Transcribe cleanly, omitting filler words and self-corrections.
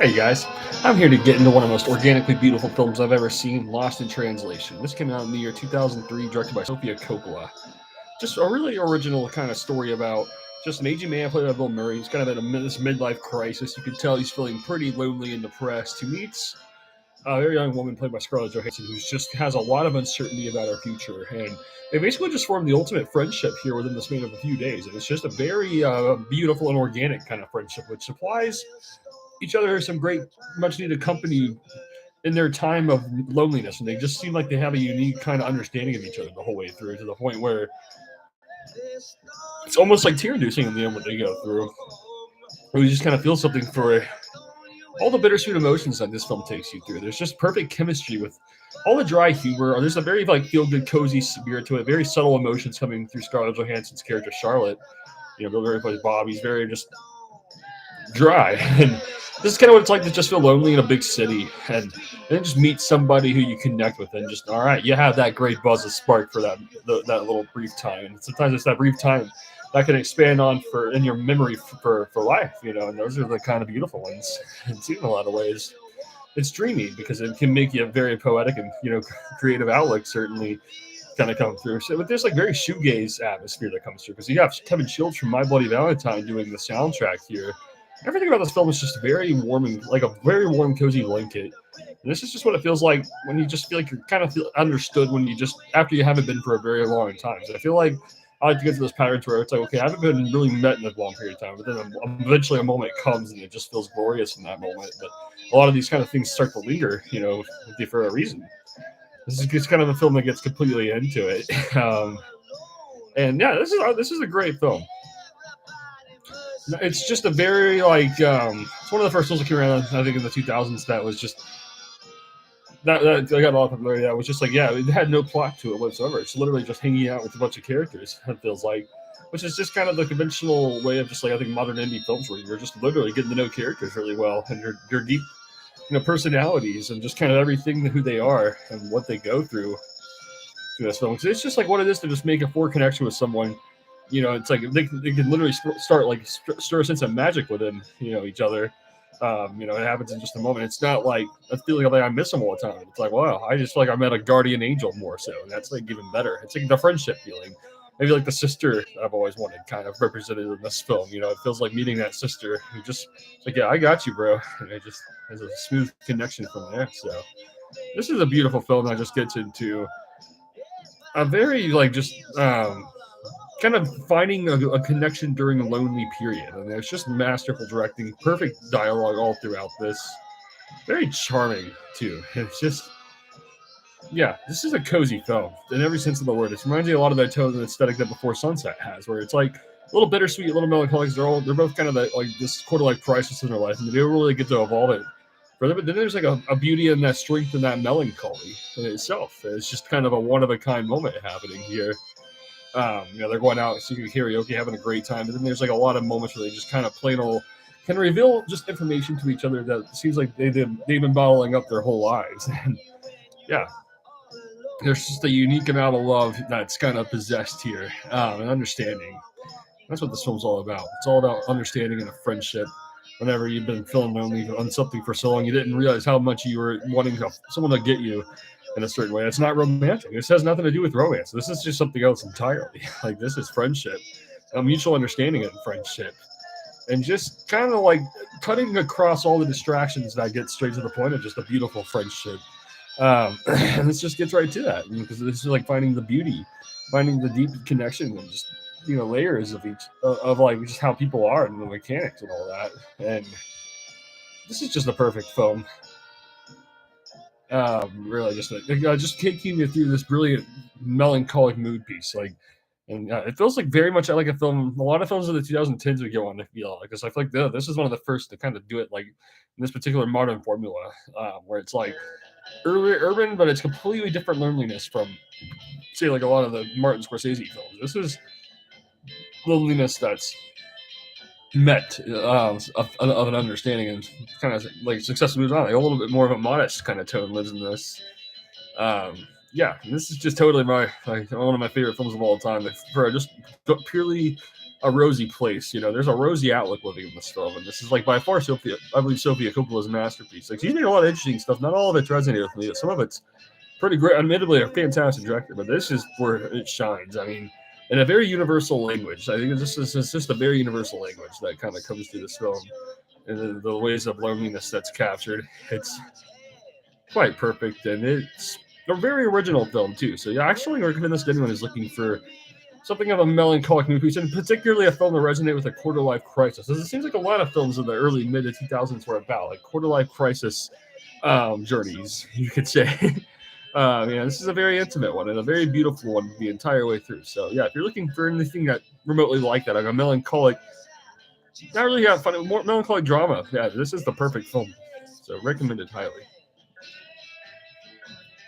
Hey guys, I'm here to get into one of the most organically beautiful films I've ever seen, Lost in Translation. This came out in the year 2003, directed by Sofia Coppola. Just a really original kind of story about just an aging man played by Bill Murray. He's kind of in this midlife crisis. You can tell he's feeling pretty lonely and depressed. He meets a very young woman played by Scarlett Johansson who just has a lot of uncertainty about her future. And they basically just formed the ultimate friendship here within the span of a few days. And it's just a very beautiful and organic kind of friendship, which supplies each other some great, much needed company in their time of loneliness, and they just seem like they have a unique kind of understanding of each other the whole way through, to the point where it's almost like tear inducing in the end what they go through. Where you just kind of feel something for all the bittersweet emotions that this film takes you through. There's just perfect chemistry with all the dry humor. There's a very like feel good, cozy spirit to it. Very subtle emotions coming through Scarlett Johansson's character Charlotte. Bill Murray plays Bob. He's very just dry. And this is kind of what it's like to just feel lonely in a big city and then just meet somebody who you connect with and just all right, you have that great buzz of spark for that little brief time. And sometimes it's that brief time that can expand on for in your memory for life, and those are the kind of beautiful ones. And in a lot of ways it's dreamy because it can make you a very poetic and creative outlook certainly kind of come through. So, but there's like very shoegaze atmosphere that comes through because you have Kevin Shields from My Bloody Valentine doing the soundtrack here. Everything about this film is just very warming, like a very warm, cozy blanket. And this is just what it feels like when you just feel like you're kind of feel understood when you just after you haven't been for a very long time. So I feel like I like to get to those patterns where it's like, okay, I haven't been really met in a long period of time, but then eventually a moment comes and it just feels glorious in that moment. But a lot of these kind of things start to linger, with you for a reason. This is just kind of a film that gets completely into it. And yeah, this is a great film. It's just a very it's one of the first films that came around I think in the 2000s that was just that I got a lot of popularity. That was just like, yeah, it had no plot to it whatsoever. It's literally just hanging out with a bunch of characters. It feels like, which is just kind of the conventional way of just like I think modern indie films where you're just literally getting to know characters really well and your deep personalities and just kind of everything who they are and what they go through this film. 'Cause it's just like what it is to just make a full connection with someone. It's like they can literally start like stir a sense of magic within each other. It happens in just a moment. It's not like a feeling of like I miss them all the time. It's like, wow, I just feel like I met a guardian angel more so, and that's like even better. It's like the friendship feeling, maybe like the sister that I've always wanted, kind of represented in this film. It feels like meeting that sister who just like, yeah, I got you, bro, and it just has a smooth connection from there. So this is a beautiful film that just gets into a very like just kind of finding a connection during a lonely period. And it's just masterful directing, perfect dialogue all throughout this. Very charming, too. It's just, yeah, this is a cozy film in every sense of the word. It reminds me a lot of that tone and aesthetic that Before Sunset has, where it's like a little bittersweet, a little melancholic. They're both kind of like this quarter life crisis in their life, and they don't really get to evolve it further. But then there's like a beauty in that strength and that melancholy in itself. It's just kind of a one of a kind moment happening here. They're going out singing karaoke, having a great time. But then there's like a lot of moments where they just kind of plain old can reveal just information to each other that seems like they've been bottling up their whole lives. And yeah, there's just a unique amount of love that's kind of possessed here, and understanding. That's what this film's all about. It's all about understanding and a friendship. Whenever you've been feeling lonely on something for so long, you didn't realize how much you were wanting someone to get you in a certain way. It's not romantic. This has nothing to do with romance. This is just something else entirely. Like this is friendship, a mutual understanding of friendship, and just kind of like cutting across all the distractions that get straight to the point of just a beautiful friendship. And this just gets right to that because this is like finding the beauty, finding the deep connection, and just layers of each of like just how people are and the mechanics and all that. And this is just a perfect film. Really, just taking you through this brilliant melancholic mood piece, like, and it feels like very much like a film. A lot of films of the 2010s would go on to feel like this. I feel like this is one of the first to kind of do it, like in this particular modern formula, where it's like urban, but it's completely different loneliness from, say, like a lot of the Martin Scorsese films. This is loneliness that's met of an understanding and kind of like success moves on. Like a little bit more of a modest kind of tone lives in this. Yeah, this is just totally my like one of my favorite films of all time. For just purely a rosy place. You know, there's a rosy outlook living in this film, and this is like by far I believe Sofia Coppola's masterpiece. Like she's made a lot of interesting stuff. Not all of it's resonated with me. Some of it's pretty great. Admittedly, a fantastic director, but this is where it shines. I mean, in a very universal language. I think this is just a very universal language that kind of comes through this film, and the ways of loneliness that's captured. It's quite perfect, and it's a very original film too. So yeah, I actually recommend this to anyone who's looking for something of a melancholic movie, and particularly a film that resonates with a quarter life crisis. As it seems like a lot of films in the early mid 2000s were about like quarter life crisis journeys, you could say. This is a very intimate one and a very beautiful one the entire way through. So yeah, if you're looking for anything that remotely like that, like a melancholic, not really fun, more melancholic drama, yeah, this is the perfect film. So recommended highly.